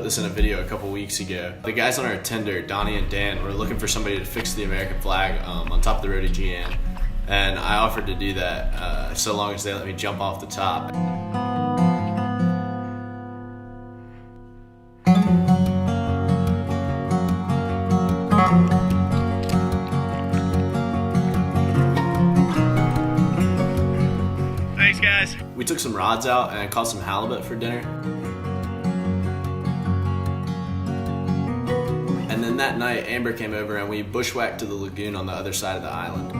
this in a video a couple weeks ago. The guys on our tender, Donnie and Dan, were looking for somebody to fix the American flag on top of the Rody GN. And I offered to do that so long as they let me jump off the top. Thanks, guys. We took some rods out and caught some halibut for dinner. And then that night, Amber came over and we bushwhacked to the lagoon on the other side of the island.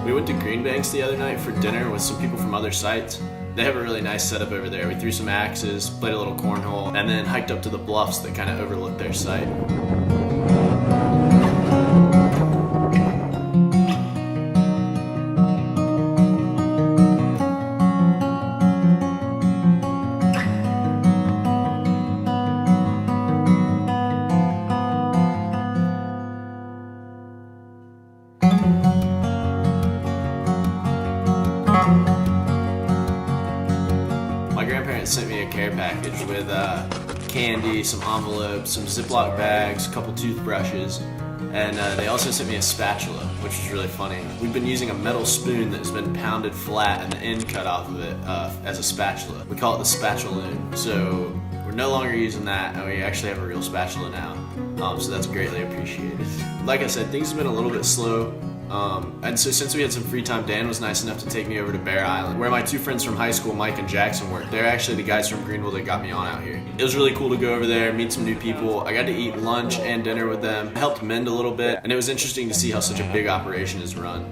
We went to Green Banks the other night for dinner with some people from other sites. They have a really nice setup over there. We threw some axes, played a little cornhole, and then hiked up to the bluffs that kind of overlook their site. My grandparents sent me a care package with candy, some envelopes, some Ziploc bags, a couple toothbrushes, and they also sent me a spatula, which was really funny. We've been using a metal spoon that's been pounded flat and the end cut off of it as a spatula. We call it the spatula-loon. So we're no longer using that, and we actually have a real spatula now. So that's greatly appreciated. Like I said, things have been a little bit slow. And so since we had some free time, Dan was nice enough to take me over to Bear Island, where my two friends from high school, Mike and Jackson, work. They're actually the guys from Greenville that got me on out here. It was really cool to go over there, meet some new people. I got to eat lunch and dinner with them, helped mend a little bit, and it was interesting to see how such a big operation is run.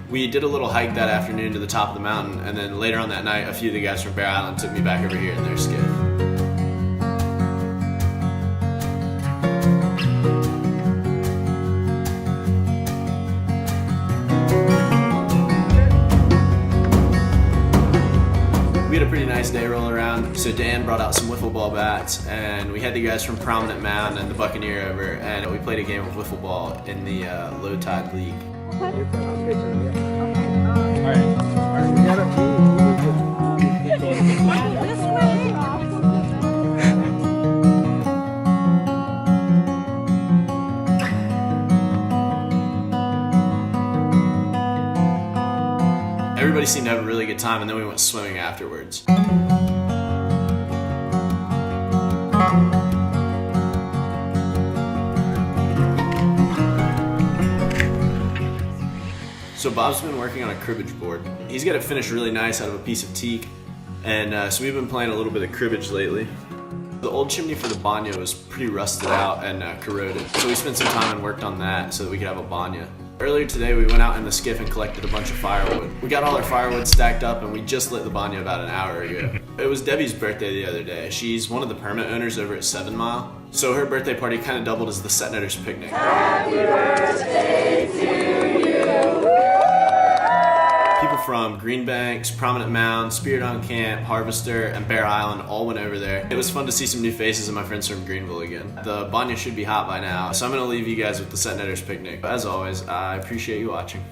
We did a little hike that afternoon to the top of the mountain, and then later on that night, a few of the guys from Bear Island took me back over here in their skiff. We had a pretty nice day rolling around, so Dan brought out some wiffle ball bats, and we had the guys from Prominent Mound and the Buccaneer over, and we played a game of wiffle ball in the Low Tide League. Everybody seemed to have a really good time, and then we went swimming afterwards. So Bob's been working on a cribbage board. He's got it finished really nice out of a piece of teak, and so we've been playing a little bit of cribbage lately. The old chimney for the banya was pretty rusted out and corroded, so we spent some time and worked on that so that we could have a banya. Earlier today, we went out in the skiff and collected a bunch of firewood. We got all our firewood stacked up, and we just lit the banya about an hour ago. It was Debbie's birthday the other day. She's one of the permit owners over at 7 Mile, so her birthday party kind of doubled as the Set Netters picnic. Happy birthday to you! People from Green Banks, Prominent Mound, Spirit on Camp, Harvester, and Bear Island all went over there. It was fun to see some new faces and my friends from Greenville again. The banya should be hot by now, so I'm going to leave you guys with the Set Netters picnic. As always, I appreciate you watching.